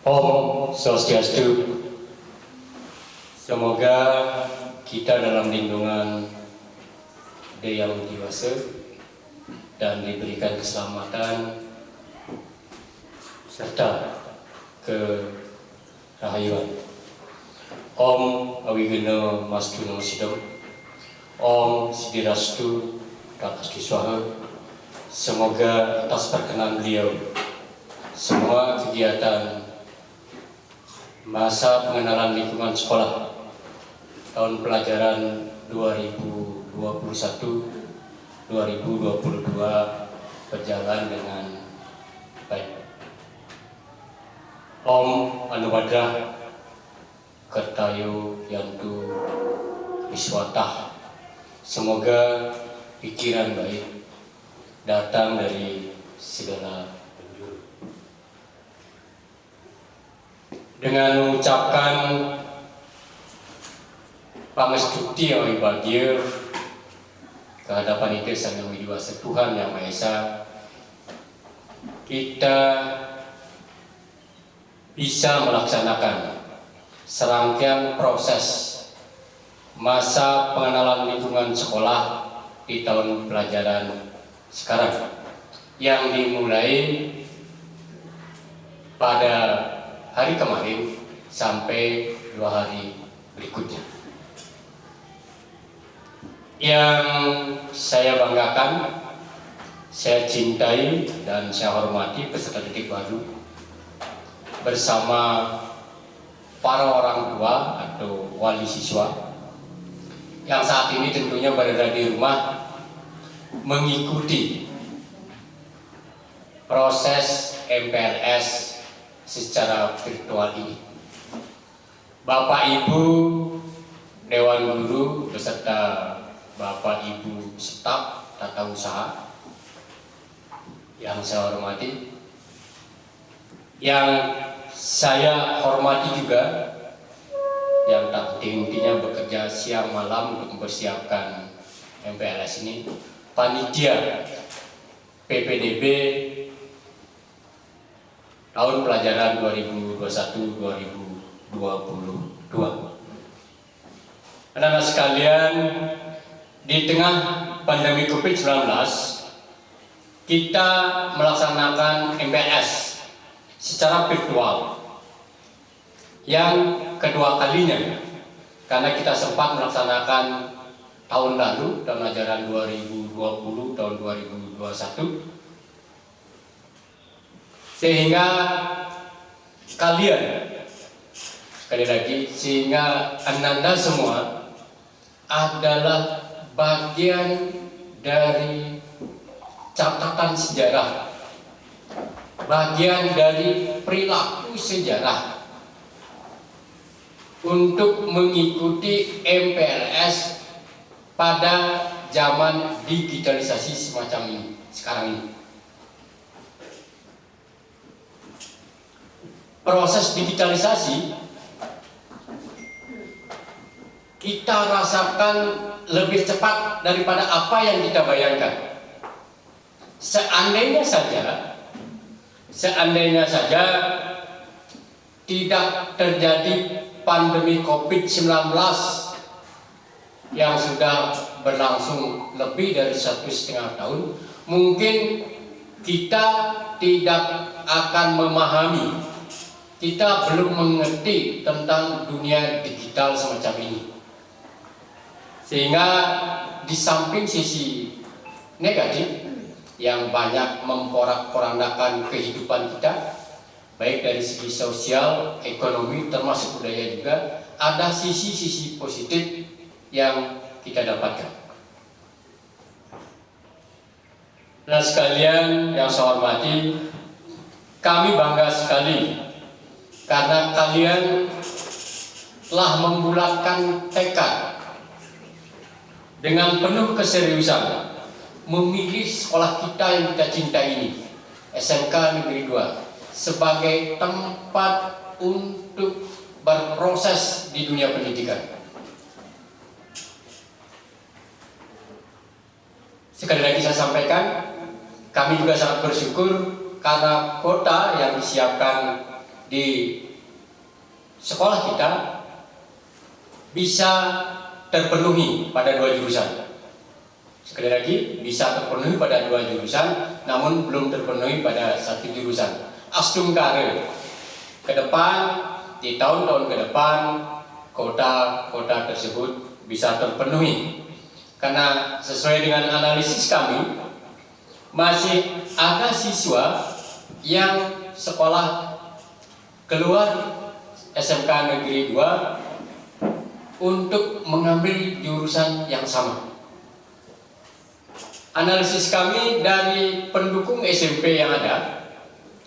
Om Swastiastu. Semoga kita dalam lindungan Dia Yang Dewasa dan diberikan keselamatan serta kerahayuan. Om Awigeno Mastuno Sidom. Om Sidirastu Rakastu Swaha. Semoga atas perkenan beliau semua kegiatan masa pengenalan lingkungan sekolah tahun pelajaran 2021-2022 berjalan dengan baik. Om Anubadrah Kertayo Yantu Wiswatah. Semoga pikiran baik datang dari segala penjuru. Dengan mengucapkan pangestuti yang bahagia kehadapan itu Sang Yang Widiwasa Tuhan Yang Maha Esa, kita bisa melaksanakan serangkaian proses masa pengenalan lingkungan sekolah di tahun pelajaran sekarang yang dimulai pada hari kemarin sampai 2 hari berikutnya. Yang saya banggakan, saya cintai dan saya hormati peserta didik baru bersama para orang tua atau wali siswa yang saat ini tentunya berada di rumah mengikuti proses MPLS secara virtual ini. Bapak Ibu Dewan Guru beserta Bapak Ibu staf tata usaha yang saya hormati, yang saya hormati juga, yang tak henti-hentinya bekerja siang malam untuk mempersiapkan MPLS ini, panitia PPDB tahun pelajaran 2021-2022. Anak-anak sekalian, di tengah pandemi COVID-19, kita melaksanakan MPLS secara virtual yang kedua kalinya, karena kita sempat melaksanakan tahun lalu, tahun ajaran 2020 tahun 2021, sehingga kalian, sekali lagi, sehingga Anda semua adalah bagian dari catatan sejarah, bagian dari perilaku sejarah untuk mengikuti MPLS pada zaman digitalisasi semacam ini, sekarang ini. Proses digitalisasi kita rasakan lebih cepat daripada apa yang kita bayangkan. Seandainya saja tidak terjadi pandemi COVID-19 yang sudah berlangsung lebih dari 1,5 tahun, mungkin kita tidak akan memahami, kita belum mengerti tentang dunia digital semacam ini. Sehingga di samping sisi negatif yang banyak memporak-porandakan kehidupan kita, baik dari segi sosial, ekonomi, termasuk budaya juga, ada sisi-sisi positif yang kita dapatkan. Nah sekalian yang saya hormati, kami bangga sekali karena kalian telah membulatkan tekad dengan penuh keseriusan memilih sekolah kita yang kita cintai ini, SMK Negeri 2, sebagai tempat untuk berproses di dunia pendidikan. Sekali lagi saya sampaikan, kami juga sangat bersyukur karena kota yang disiapkan di sekolah kita bisa terpenuhi pada 2 jurusan. Sekali lagi, bisa terpenuhi pada 2 jurusan, namun belum terpenuhi pada 1 jurusan. Astungkare ke depan, di tahun-tahun ke depan, kota-kota tersebut bisa terpenuhi. Karena sesuai dengan analisis kami, masih ada siswa yang sekolah keluar SMK Negeri 2 untuk mengambil jurusan yang sama. Analisis kami dari pendukung SMP yang ada,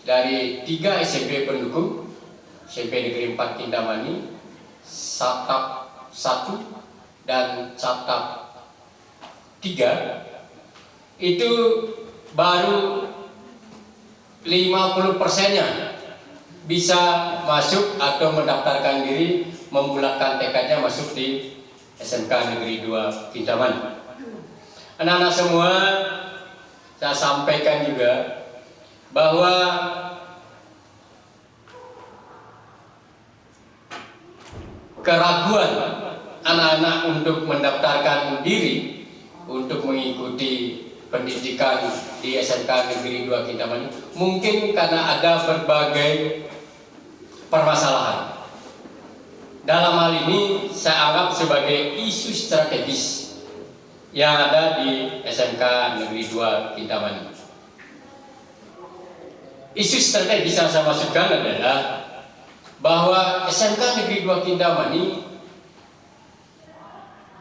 dari 3 SMP pendukung, SMP Negeri 4 Kintamani, Satap 1 dan Satap 3, itu baru 50%-nya bisa masuk atau mendaftarkan diri, membulatkan tekadnya masuk di SMK Negeri 2 Kintamani. Anak-anak semua, saya sampaikan juga bahwa keraguan anak-anak untuk mendaftarkan diri untuk mengikuti pendidikan di SMK Negeri 2 Kintamani mungkin karena ada berbagai permasalahan. Dalam hal ini saya anggap sebagai isu strategis yang ada di SMK Negeri 2 Kintamani. Isu strategis yang saya maksudkan adalah bahwa SMK Negeri 2 Kintamani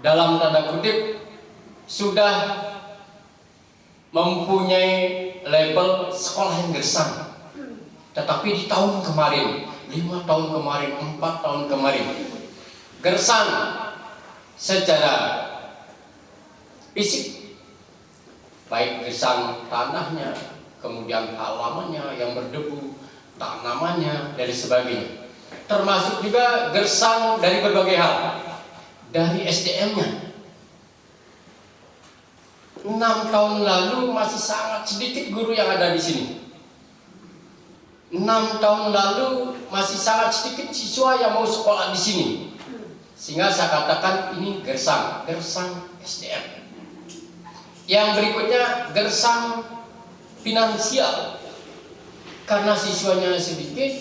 dalam tanda kutip sudah mempunyai label sekolah yang gersang. Tetapi di tahun kemarin, 5 tahun kemarin, 4 tahun kemarin, gersang secara fisik, baik gersang tanahnya, kemudian halamannya yang berdebu, tanamannya, dan sebagainya. Termasuk juga gersang dari berbagai hal, dari SDM-nya. 6 tahun lalu masih sangat sedikit guru yang ada di sini. 6 tahun lalu masih sangat sedikit siswa yang mau sekolah di sini. Sehingga saya katakan ini gersang SDM. Yang berikutnya gersang finansial. Karena siswanya sedikit,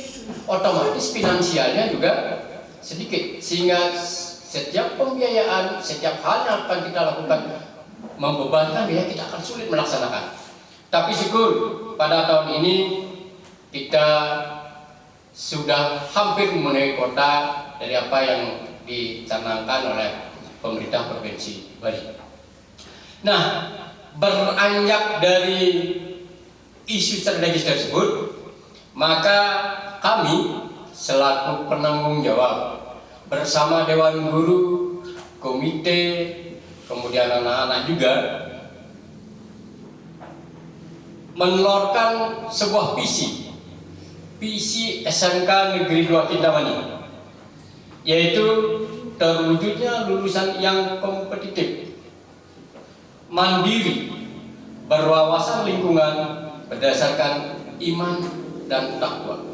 otomatis finansialnya juga sedikit. Sehingga setiap pembiayaan, setiap hal yang akan kita lakukan membebankan biaya, kita akan sulit melaksanakan. Tapi syukur pada tahun ini kita sudah hampir memenuhi kota dari apa yang dicanangkan oleh pemerintah Provinsi Bali. Nah, beranjak dari isu strategis tersebut, maka kami selaku penanggung jawab bersama Dewan Guru, komite, kemudian anak-anak juga menelurkan sebuah visi SMK Negeri 2 Kintamani, yaitu terwujudnya lulusan yang kompetitif, mandiri, berwawasan lingkungan berdasarkan iman dan takwa.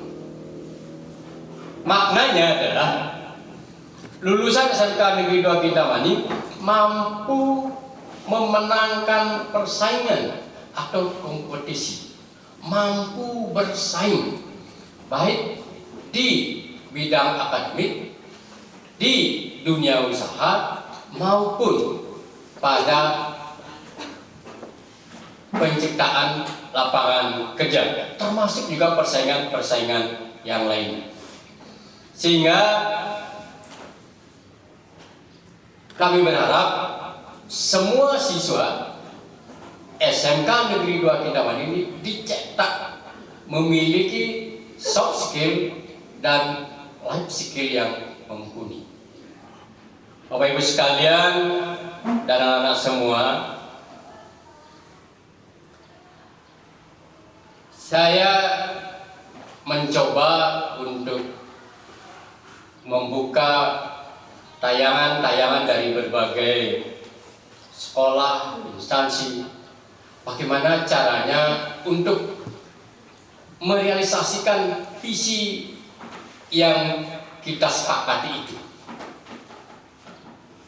Maknanya adalah lulusan SMK Negeri 2 Kintamani mampu memenangkan persaingan atau kompetisi, mampu bersaing baik di bidang akademik, di dunia usaha, maupun pada penciptaan lapangan kerja, termasuk juga persaingan-persaingan yang lain. Sehingga kami berharap semua siswa SMK Negeri 2 Kintamani ini dicetak memiliki soft skill dan life skill yang mumpuni. Bapak Ibu sekalian dan anak-anak semua, saya mencoba untuk membuka tayangan-tayangan dari berbagai sekolah, instansi, bagaimana caranya untuk merealisasikan visi yang kita sepakati itu.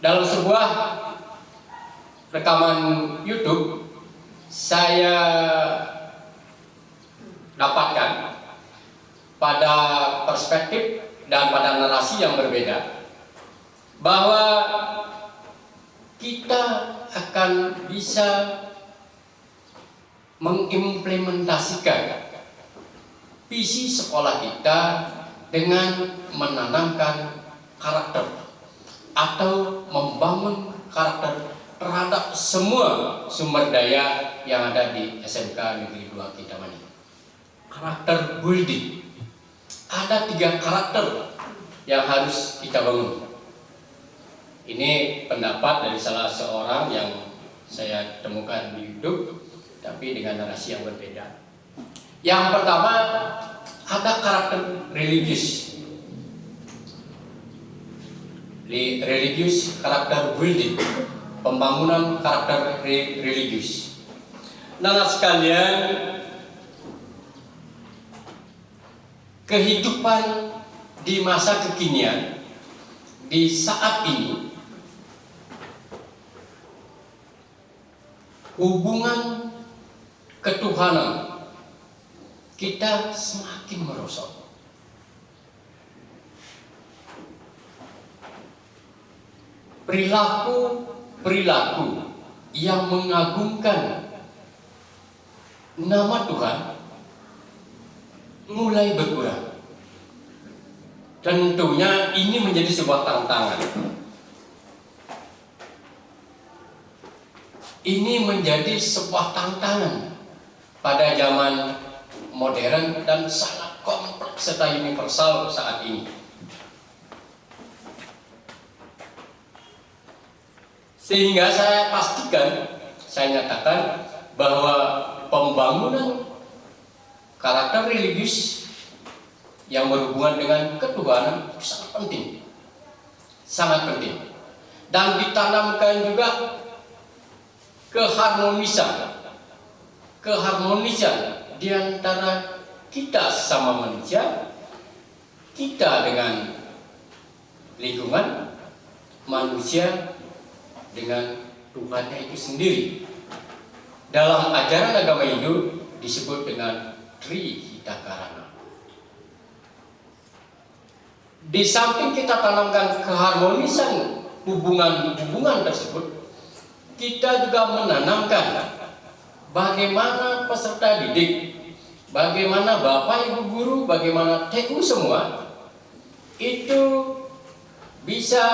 Dalam sebuah rekaman YouTube saya dapatkan pada perspektif dan pada narasi yang berbeda bahwa kita akan bisa mengimplementasikan visi sekolah kita dengan menanamkan karakter atau membangun karakter terhadap semua sumber daya yang ada di SMK Negeri 2 Kintamani. Karakter building. Ada 3 karakter yang harus kita bangun. Ini pendapat dari salah seorang yang saya temukan di YouTube, tapi dengan narasi yang berbeda. Yang pertama, ada karakter religius. Religius karakter building, pembangunan karakter religius. Nah, sekalian, kehidupan di masa kekinian, di saat ini, hubungan ketuhanan kita semakin merosot. Perilaku yang mengagungkan nama Tuhan mulai berkurang. Tentunya ini menjadi sebuah tantangan. Ini menjadi sebuah tantangan pada zaman modern dan sangat kompleks serta universal saat ini. Sehingga saya pastikan, saya nyatakan bahwa pembangunan karakter religius yang berhubungan dengan ketuhanan itu sangat penting. Sangat penting. Dan ditanamkan juga keharmonisan di antara kita sama manusia, kita dengan lingkungan, manusia dengan Tuhannya itu sendiri. Dalam ajaran agama Hindu disebut dengan Trihitakarana. Di samping kita tanamkan keharmonisan hubungan tersebut, kita juga menanamkan bagaimana peserta didik, bagaimana Bapak Ibu guru, bagaimana TU semua itu bisa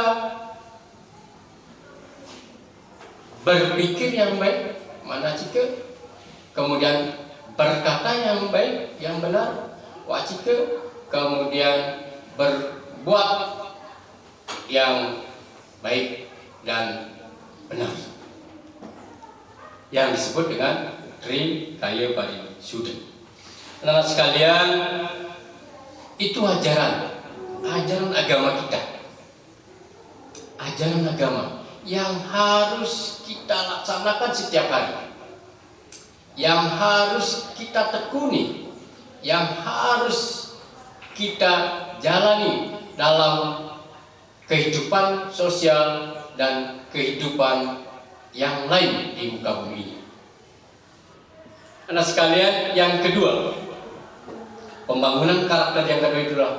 berpikir yang baik, manacika, kemudian berkata yang baik, yang benar, wacika, kemudian berbuat yang baik dan benar, yang disebut dengan Trikaya Parisuddha. Nah sekalian, itu ajaran agama kita, ajaran agama yang harus kita laksanakan setiap hari, yang harus kita tekuni, yang harus kita jalani dalam kehidupan sosial dan kehidupan yang lain di muka bumi ini. Anak sekalian, yang kedua, pembangunan karakter yang kedua itulah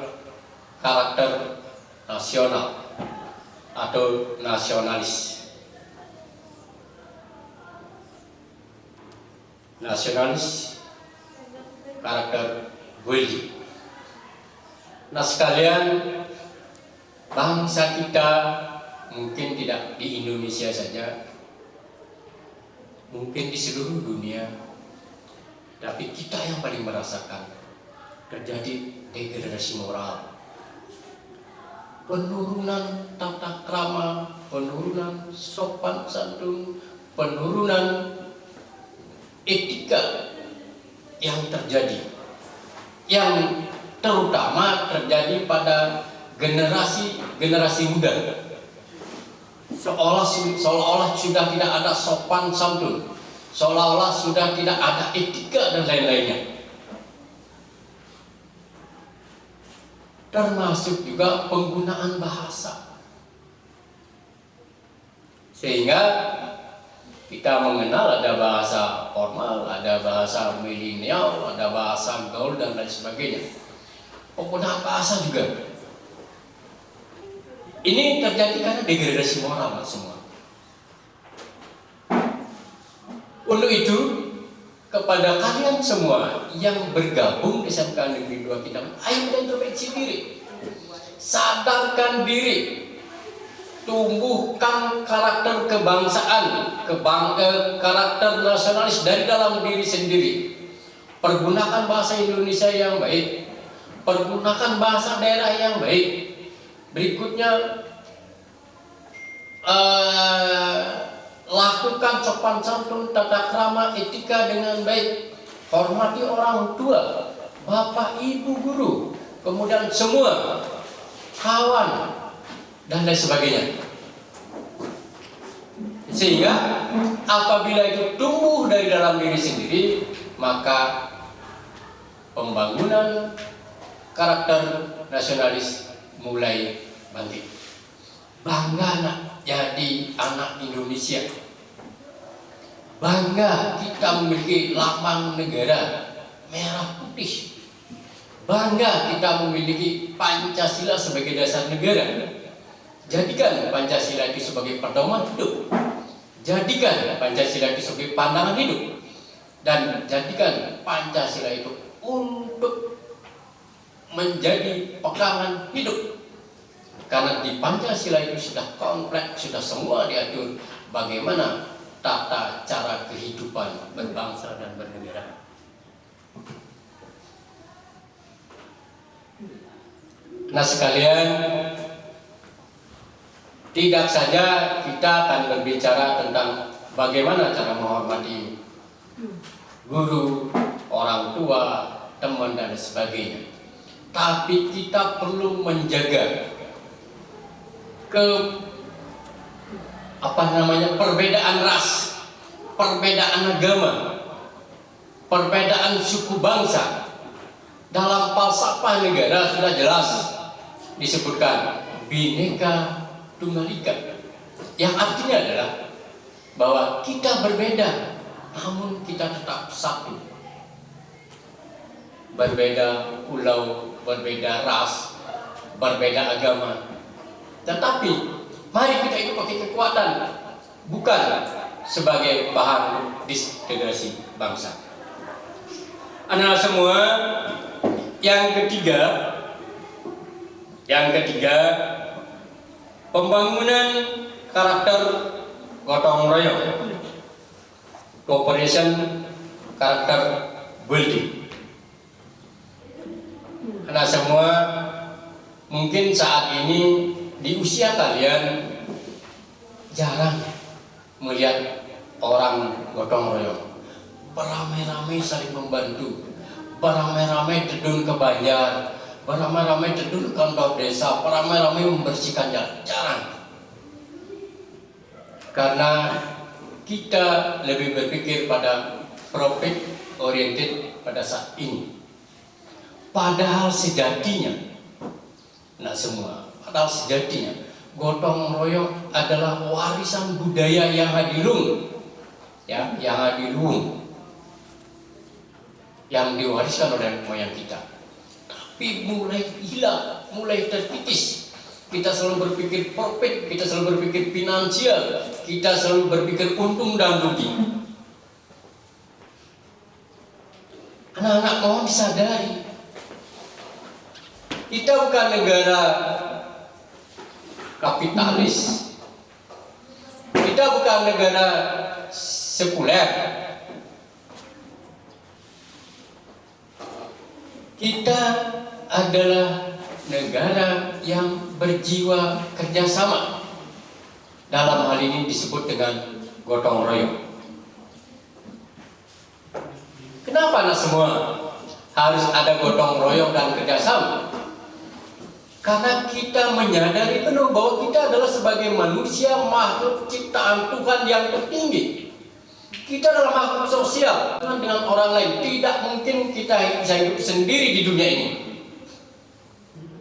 karakter nasional atau nasionalis. Nasionalis, karakter building. Nah sekalian, bangsa kita mungkin tidak di Indonesia saja, mungkin di seluruh dunia, tapi kita yang paling merasakan terjadi degradasi moral, penurunan tata krama, penurunan sopan santun, penurunan etika yang terjadi, yang terutama terjadi pada generasi muda. Seolah-olah sudah tidak ada sopan santun, seolah-olah sudah tidak ada etika dan lain-lainnya. termasuk juga penggunaan bahasa. Sehingga kita mengenal ada bahasa formal, ada bahasa milenial, ada bahasa gaul dan lain sebagainya. Penggunaan bahasa juga. Ini terjadi karena degradasi moral semua. Untuk itu, kepada kalian semua yang bergabung di SMK Negeri 2 Kidang, ayo kita introspeksi diri, sadarkan diri, tumbuhkan karakter kebangsaan, karakter nasionalis dari dalam diri sendiri. Pergunakan bahasa Indonesia yang baik, pergunakan bahasa daerah yang baik. Berikutnya, lakukan sopan santun, tata krama, etika dengan baik. Hormati orang tua, bapak, ibu, guru, kemudian semua kawan dan lain sebagainya. Sehingga apabila itu tumbuh dari dalam diri sendiri, maka pembangunan karakter nasionalis mulai bangkit. Bangga nak jadi anak Indonesia. Bangga kita memiliki lambang negara merah putih. Bangga kita memiliki Pancasila sebagai dasar negara. Jadikan Pancasila itu sebagai pedoman hidup. Jadikan Pancasila itu sebagai pandangan hidup. Dan jadikan Pancasila itu untuk menjadi pegangan hidup. Karena di Pancasila itu sudah kompleks, sudah semua diatur bagaimana tata cara kehidupan berbangsa dan bernegara. Nah sekalian, tidak saja kita akan berbicara tentang bagaimana cara menghormati guru, orang tua, teman dan sebagainya. Tapi kita perlu menjaga perbedaan ras, perbedaan agama, perbedaan suku bangsa. Dalam falsafah negara sudah jelas disebutkan Bhinneka Tunggal Ika, yang artinya adalah bahwa kita berbeda namun kita tetap satu. Berbeda pulau, berbeda ras, berbeda agama, tetapi mari kita itu pakai kekuatan, bukan sebagai bahan disintegrasi bangsa. Anak semua, yang ketiga, pembangunan karakter gotong royong, cooperation karakter building. Anak semua, mungkin saat ini di usia kalian jarang melihat orang gotong royong, beramai-ramai saling membantu, beramai-ramai terjun ke banjar, beramai-ramai terjun ke kantor desa, beramai-ramai membersihkan jalan. Jarang. Karena kita lebih berpikir pada profit oriented pada saat ini. Padahal sejatinya, padahal sejatinya gotong royong adalah warisan budaya yang hadilung, yang diwariskan oleh moyang kita. Tapi mulai hilang, mulai terkikis. Kita selalu berpikir profit, kita selalu berpikir finansial, kita selalu berpikir untung dan rugi. Anak-anak mohon disadari, kita bukan negara kapitalis, kita bukan negara sekuler, kita adalah negara yang berjiwa kerjasama. Dalam hal ini disebut dengan gotong royong. Kenapa anak semua harus ada gotong royong dan kerjasama? Karena kita menyadari penuh bahwa kita adalah sebagai manusia makhluk ciptaan Tuhan yang tertinggi. Kita adalah makhluk sosial dengan orang lain. Tidak mungkin kita bisa hidup sendiri di dunia ini.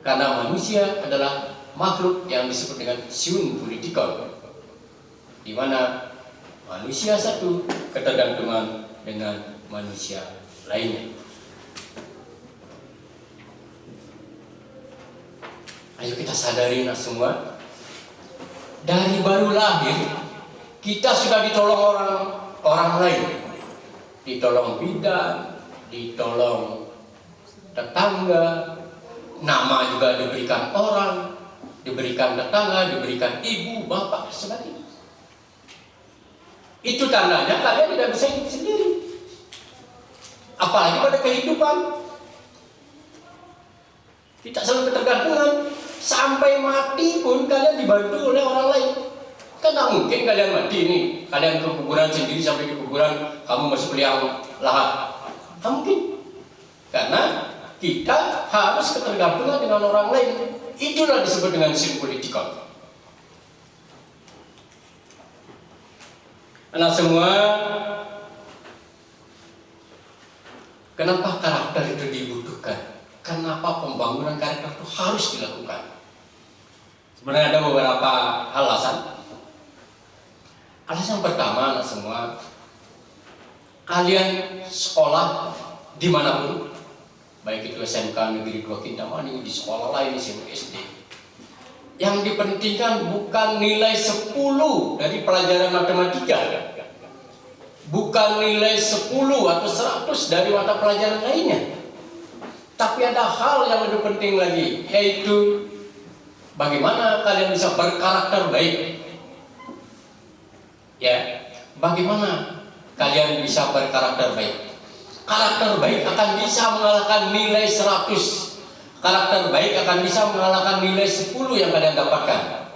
Karena manusia adalah makhluk yang disebut dengan syun politikon, di mana manusia satu ketergantungan dengan manusia lainnya. Ayo kita sadari semua, dari baru lahir kita sudah ditolong orang lain, ditolong bidan, ditolong tetangga, nama juga diberikan orang, diberikan tetangga, diberikan ibu, bapak, sebagainya. Itu tandanya kalian tidak bisa hidup sendiri. Apalagi pada kehidupan. Kita selalu ketergantungan. Sampai mati pun kalian dibantu oleh orang lain. Kan tak mungkin kalian mati nih, kalian ke kuburan sendiri, sampai di kuburan kamu masuk liang lahat. Tak mungkin. Karena kita harus ketergantungan dengan orang lain. Itulah disebut dengan sin politikon. Anak semua, kenapa karakter itu dibutuhkan? Kenapa pembangunan karakter itu harus dilakukan? Sebenarnya ada beberapa alasan. Alasan pertama, anak semua, kalian sekolah dimanapun, baik itu SMK Negeri 2 Kintamani, di sekolah lain, di SD, yang dipentingkan bukan nilai 10 dari pelajaran matematika, bukan nilai 10 atau 100 dari mata pelajaran lainnya, tapi ada hal yang lebih penting lagi, yaitu bagaimana kalian bisa berkarakter baik. Ya, bagaimana kalian bisa berkarakter baik? Karakter baik akan bisa mengalahkan nilai 100. Karakter baik akan bisa mengalahkan nilai 10 yang kalian dapatkan.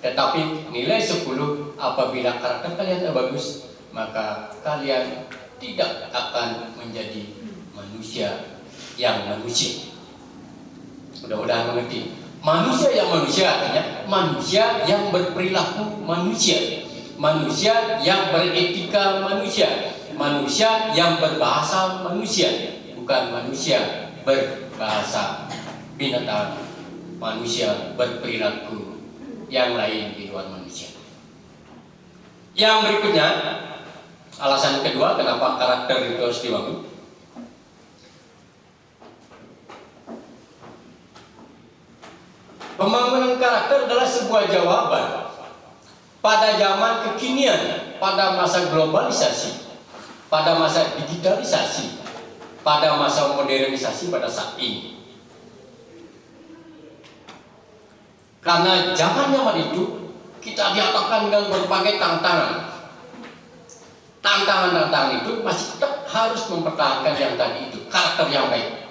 Tetapi nilai 10 apabila karakter kalian tidak bagus, maka kalian tidak akan menjadi manusia yang manusia. Mudah-mudahan mengerti. Manusia yang manusia artinya manusia yang berperilaku manusia, manusia yang beretika manusia, manusia yang berbahasa manusia, bukan manusia berbahasa binatang, manusia berperilaku yang lain di luar manusia. Yang berikutnya, alasan kedua kenapa karakter itu harus dibangun. Pembangunan karakter adalah sebuah jawaban pada zaman kekinian, pada masa globalisasi, pada masa digitalisasi, pada masa modernisasi pada saat ini. Karena zaman itu kita dihadapkan dengan berbagai tantangan. Tantangan-tantangan itu masih tetap harus mempertahankan yang tadi itu, karakter yang baik.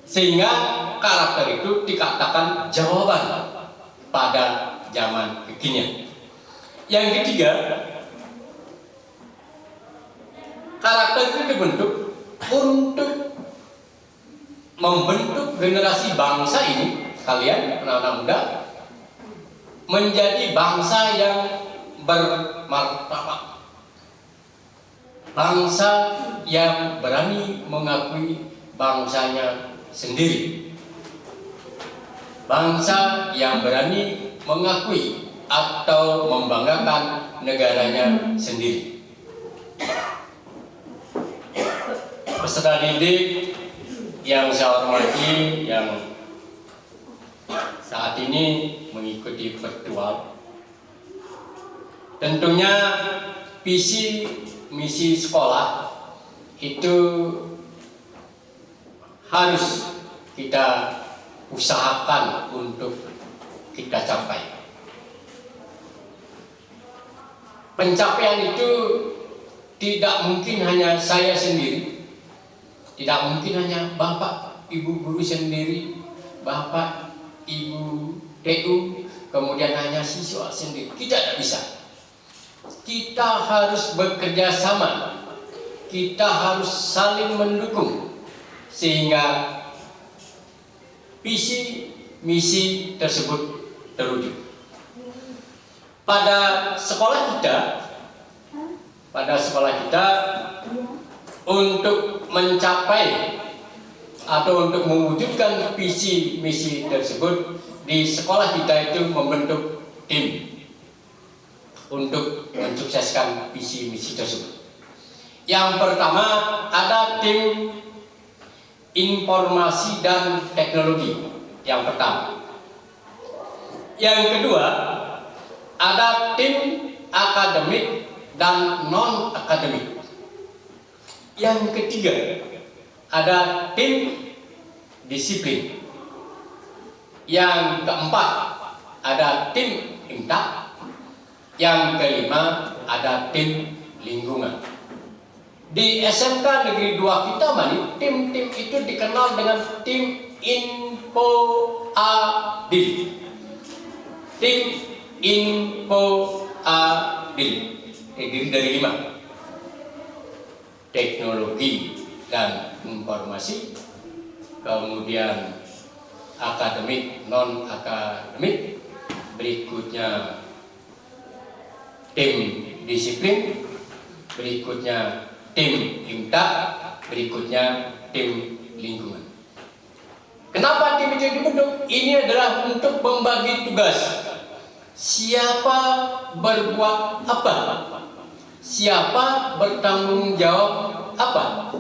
Sehingga karakter itu dikatakan jawaban pada zaman kekinian. Yang ketiga, karakter itu dibentuk untuk membentuk generasi bangsa ini, kalian anak-anak muda, menjadi bangsa yang bermartabat, bangsa yang berani mengakui bangsanya sendiri, bangsa yang berani mengakui atau membanggakan negaranya sendiri. Peserta didik yang saya hormati, yang saat ini mengikuti virtual, tentunya visi misi sekolah itu harus kita usahakan untuk kita capai. Pencapaian itu tidak mungkin hanya saya sendiri, tidak mungkin hanya Bapak Ibu guru sendiri, Bapak Ibu TU, kemudian hanya siswa sendiri. Kita tidak bisa. Kita harus bekerja sama. Kita harus saling mendukung sehingga visi misi tersebut terwujud. Pada sekolah kita untuk mencapai atau untuk mewujudkan visi misi tersebut, di sekolah kita itu membentuk tim untuk mensukseskan visi misi tersebut. Yang pertama ada tim informasi dan teknologi. Yang pertama. Yang kedua ada tim akademik dan non akademik. Yang ketiga ada tim disiplin. Yang keempat ada tim imtak. Yang kelima ada tim lingkungan. Di SMK Negeri 2 kita Mani, tim-tim itu dikenal dengan tim info adil. Tim info adil terdiri dari 5: teknologi dan informasi, kemudian akademik, non akademik, berikutnya tim disiplin, berikutnya tim imtak, berikutnya tim lingkungan. Kenapa tim itu dibentuk? Ini adalah untuk membagi tugas. Siapa berbuat apa? Siapa bertanggung jawab apa?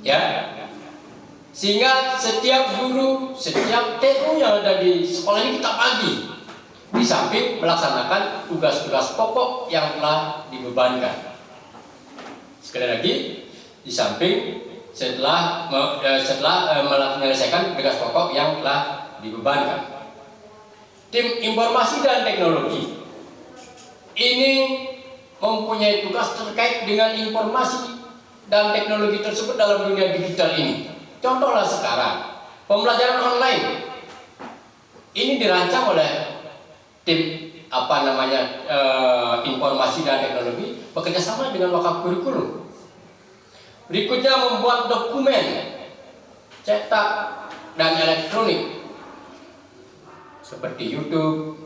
Ya. Sehingga setiap guru, setiap TU yang ada di sekolah ini kita bagi, di samping melaksanakan tugas-tugas pokok yang telah dibebankan. Sekali lagi, di samping setelah menyelesaikan tugas pokok yang telah dibebankan. Tim informasi dan teknologi ini mempunyai tugas terkait dengan informasi dan teknologi tersebut dalam dunia digital ini. Contohlah sekarang pembelajaran online ini dirancang oleh tim informasi dan teknologi bekerja sama dengan Wakaf Kurikulum. Berikutnya membuat dokumen cetak dan elektronik seperti YouTube,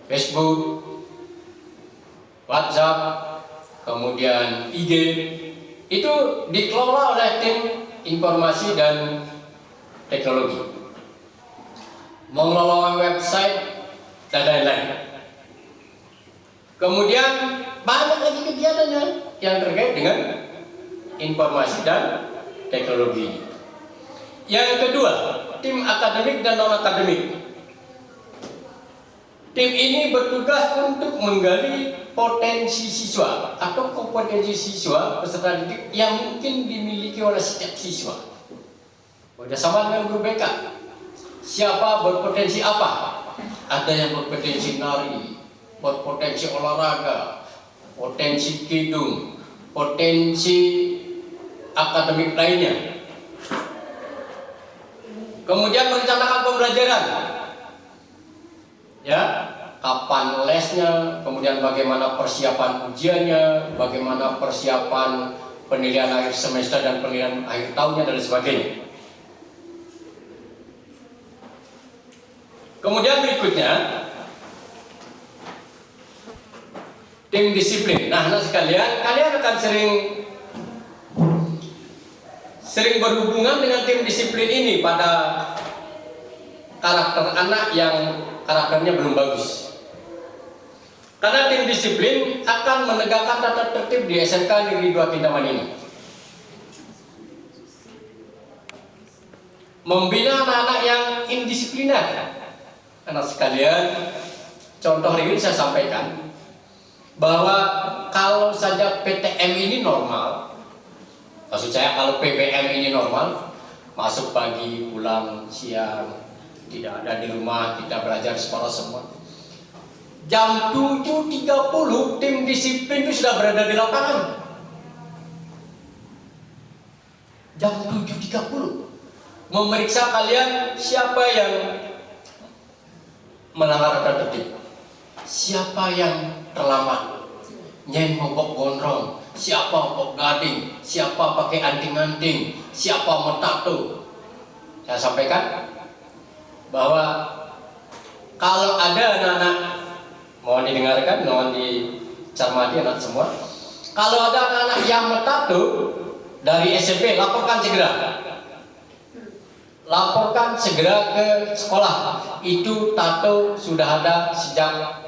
Facebook, WhatsApp, kemudian IG, itu dikelola oleh tim informasi dan teknologi, mengelola website dan lain-lain. Kemudian banyak lagi kegiatannya yang terkait dengan informasi dan teknologi. Yang kedua, tim akademik dan non akademik. Tim ini bertugas untuk menggali potensi siswa atau kompetensi siswa peserta didik yang mungkin dimiliki oleh setiap siswa. Bersama dengan guru BK, siapa berpotensi apa? Ada yang berpotensi nari, berpotensi olahraga, potensi kidung, potensi akademik lainnya. Kemudian merencanakan pembelajaran, ya, kapan lesnya, kemudian bagaimana persiapan ujiannya, bagaimana persiapan penilaian akhir semester dan penilaian akhir tahunnya dan sebagainya. Kemudian berikutnya tim disiplin. Nah, anak sekalian, kalian akan sering berhubungan dengan tim disiplin ini pada karakter anak yang karakternya belum bagus. Karena tim disiplin akan menegakkan tata tertib di SMK Negeri 2 Kintaman ini. Membina anak-anak yang indisipliner. Anak sekalian, contoh ini saya sampaikan bahwa kalau saja PTM ini normal, maksud saya kalau PBM ini normal, masuk pagi, pulang siang, tidak ada di rumah, kita belajar sekolah semua. Jam 7.30 tim disiplin itu sudah berada di lapangan. Jam 7.30 memeriksa kalian siapa yang melanggar tata tertib, siapa yang terlambat, nyen mobok gondrong, siapa mobok gading, siapa pakai anting-anting, siapa metato. Saya sampaikan bahwa kalau ada anak-anak, mohon didengarkan, mohon dicermati anak semua, kalau ada anak-anak yang metato, dari SMP laporkan segera. Laporkan segera ke sekolah. Itu tato sudah ada sejak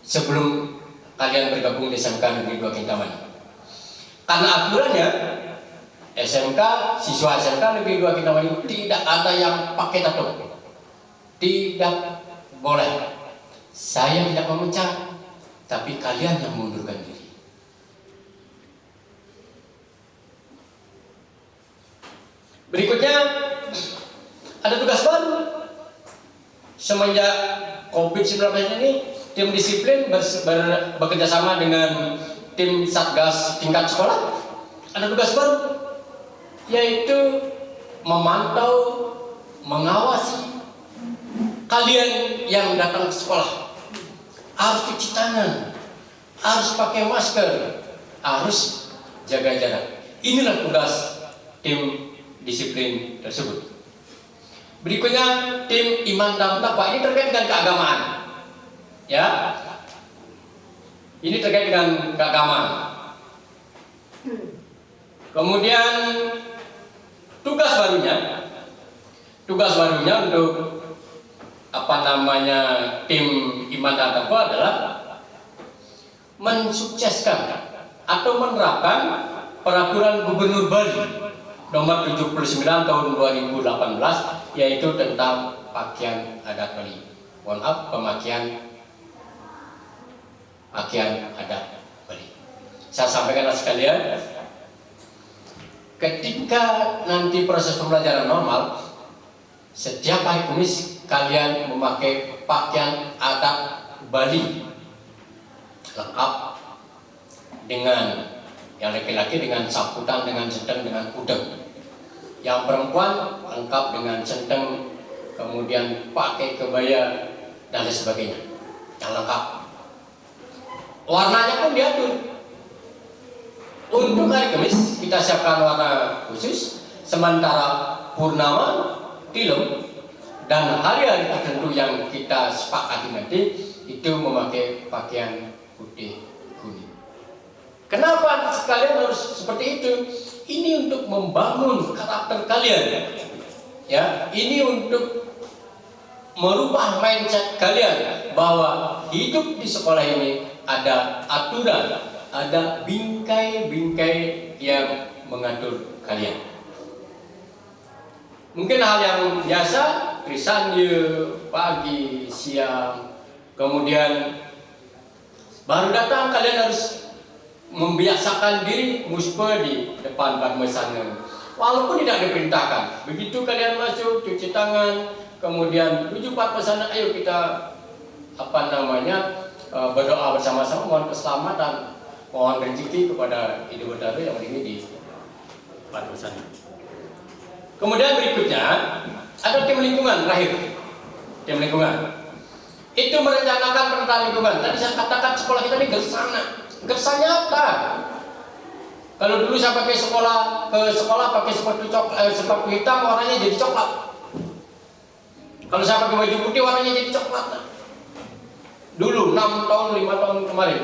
sebelum kalian bergabung di SMK Negeri 2 Kintamani. Karena aturannya SMK, siswa SMK Negeri 2 Kintamani tidak ada yang pakai tato. Tidak boleh. Saya tidak memecat, tapi kalian yang mengundurkan diri. Berikutnya ada tugas baru. Semenjak COVID-19 ini, tim disiplin bekerja sama dengan tim Satgas tingkat sekolah. Ada tugas baru, yaitu memantau, mengawasi kalian yang datang ke sekolah. Harus cuci tangan, harus pakai masker, harus jaga jarak. Inilah tugas tim disiplin tersebut. Berikutnya tim iman dan takwa. Ini terkait dengan keagamaan. Ya, ini terkait dengan keagamaan. Kemudian tugas barunya untuk tim iman dan takwa adalah mensukseskan atau menerapkan peraturan Gubernur Bali nomor 79 tahun 2018, yaitu tentang pakaian adat Bali. Mohon maaf, pakaian adat Bali. Saya sampaikan sekalian, ketika nanti proses pembelajaran normal, setiap hari Kamis kalian memakai pakaian adat Bali lengkap dengan yang laki-laki dengan saputan, dengan centeng, dengan udeng. Yang perempuan lengkap dengan centeng, kemudian pakai kebaya dan lain sebagainya. Yang lengkap. Warnanya pun diatur. Untuk hari Kamis kita siapkan warna khusus, sementara purnama, tilem, dan hari-hari tertentu yang kita sepakati nanti itu memakai pakaian putih kuning. Kenapa sekalian harus seperti itu? Ini untuk membangun karakter kalian. Ya, ini untuk merubah mindset kalian bahwa hidup di sekolah ini ada aturan, ada bingkai-bingkai yang mengatur kalian. Mungkin hal yang biasa, krisanya pagi, siang, kemudian baru datang kalian harus membiasakan diri muspe di depan padmesan, walaupun tidak diperintahkan. Begitu kalian masuk, cuci tangan, kemudian tuju padmesan, ayo kita berdoa bersama-sama, mohon keselamatan, mohon rezeki kepada Ibu Betara yang ini di padmesan. Kemudian berikutnya ada tim lingkungan terakhir. Tim lingkungan itu merencanakan penataan lingkungan. Tadi saya katakan sekolah kita ini gersana. Gersanya apa? Kalau dulu saya pakai ke sekolah pakai sepatu hitam, warnanya jadi coklat. Kalau saya pakai baju putih, warnanya jadi coklat. Dulu 6 tahun, 5 tahun kemarin.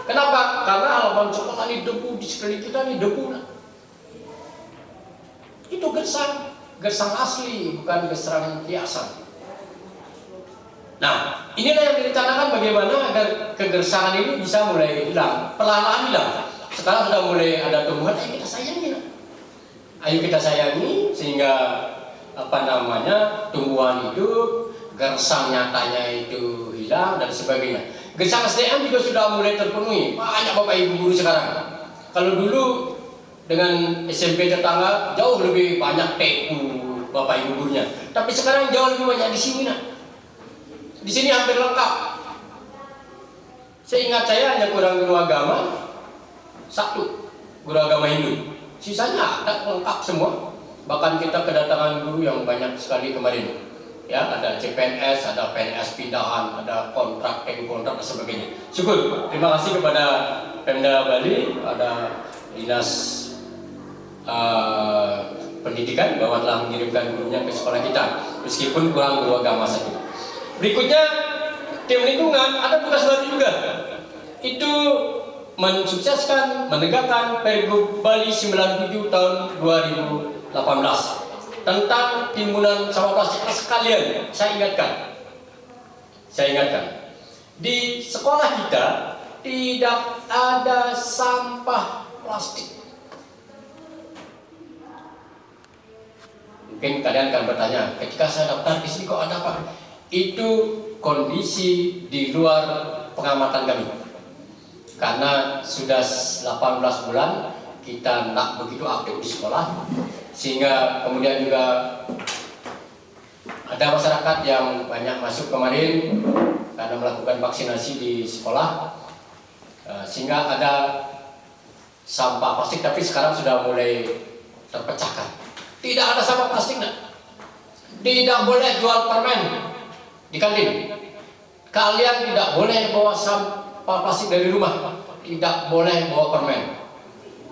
Kenapa? Karena halaman sekolah ini debu, di sekeliling kita ini debu. Itu gersang asli, bukan gersang hiasan. Nah, inilah yang direncanakan bagaimana agar kegersangan ini bisa mulai hilang, perlahan-lahan hilang. Sekarang sudah mulai ada tumbuhan, ayo kita sayangi sehingga tumbuhan hidup, gersang nyatanya itu hilang dan sebagainya. Gersang SDM juga sudah mulai terpenuhi. Banyak Bapak Ibu guru sekarang. Kalau dulu dengan SMP tetangga jauh lebih banyak TU Bapak Ibu gurunya, tapi sekarang jauh lebih banyak di sini. Di sini hampir lengkap. Seingat saya hanya kurang guru agama satu, guru agama Hindu. Sisanya ada lengkap semua. Bahkan kita kedatangan guru yang banyak sekali kemarin. Ya, ada CPNS, ada PNS pindahan, ada kontrak, kontrak dan sebagainya. Syukur. Terima kasih kepada Pemda Bali, ada Dinas Pendidikan bahwa telah mengirimkan gurunya ke sekolah kita, meskipun kurang guru agama satu. Berikutnya tim lingkungan ada tugas baru juga, itu mensukseskan menegakkan Pergub Bali 97 tahun 2018 tentang timbunan sampah plastik. Sekalian saya ingatkan, di sekolah kita tidak ada sampah plastik. Mungkin kalian akan bertanya, ketika saya daftar di sini kok ada apa? Itu kondisi di luar pengamatan kami. Karena sudah 18 bulan kita tidak begitu aktif di sekolah, sehingga kemudian juga ada masyarakat yang banyak masuk kemarin karena melakukan vaksinasi di sekolah, sehingga ada sampah plastik, tapi sekarang sudah mulai terpecahkan. Tidak ada sampah plastik, tidak boleh jual permen di kantin. Kalian tidak boleh bawa sampah plastik dari rumah, tidak boleh bawa permen.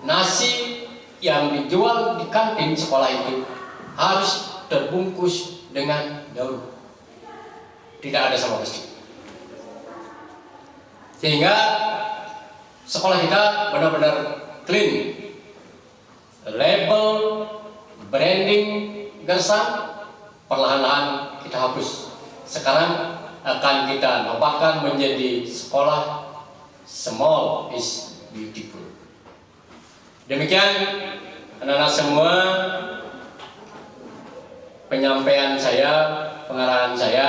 Nasi yang dijual di kantin sekolah itu harus terbungkus dengan daun. Tidak ada sampah plastik. Sehingga sekolah kita benar-benar clean. Label, branding, gersang perlahan-lahan kita hapus. Sekarang akan kita tambahkan menjadi sekolah small is beautiful. Demikian anak-anak semua, penyampaian saya, pengarahan saya,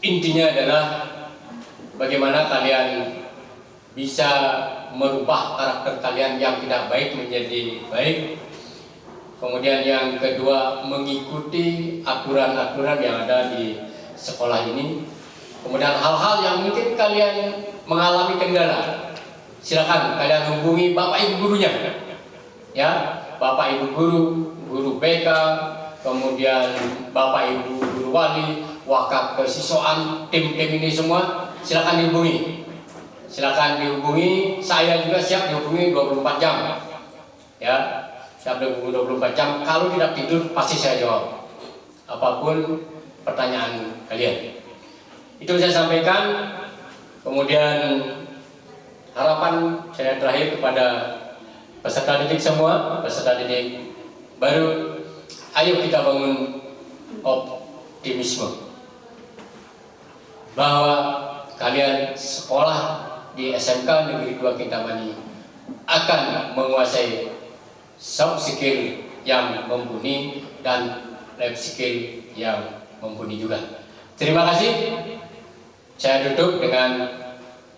intinya adalah bagaimana kalian bisa merubah karakter kalian yang tidak baik menjadi baik. Kemudian yang kedua, mengikuti aturan-aturan yang ada di sekolah ini. Kemudian hal-hal yang mungkin kalian mengalami kendala, silakan kalian hubungi bapak ibu gurunya, ya, bapak ibu guru, guru BK, kemudian bapak ibu guru wali, wakaf kesiswaan, tim-tim ini semua silakan dihubungi. Silakan dihubungi, saya juga siap dihubungi 24 jam, ya. Siap dihubungi 24 jam. Kalau tidak tidur pasti saya jawab apapun pertanyaan kalian. Itu saya sampaikan. Kemudian harapan saya terakhir kepada peserta didik semua, peserta didik baru, ayo kita bangun optimisme bahwa kalian sekolah di SMK Negeri 2 Kintamani akan menguasai soft skill yang mumpuni dan life skill yang mumpuni juga. Terima kasih. Saya tutup dengan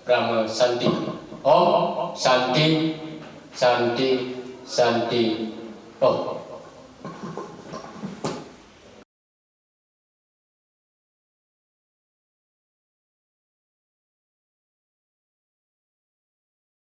Brahma Santi. Om Santi Santi Santi Om.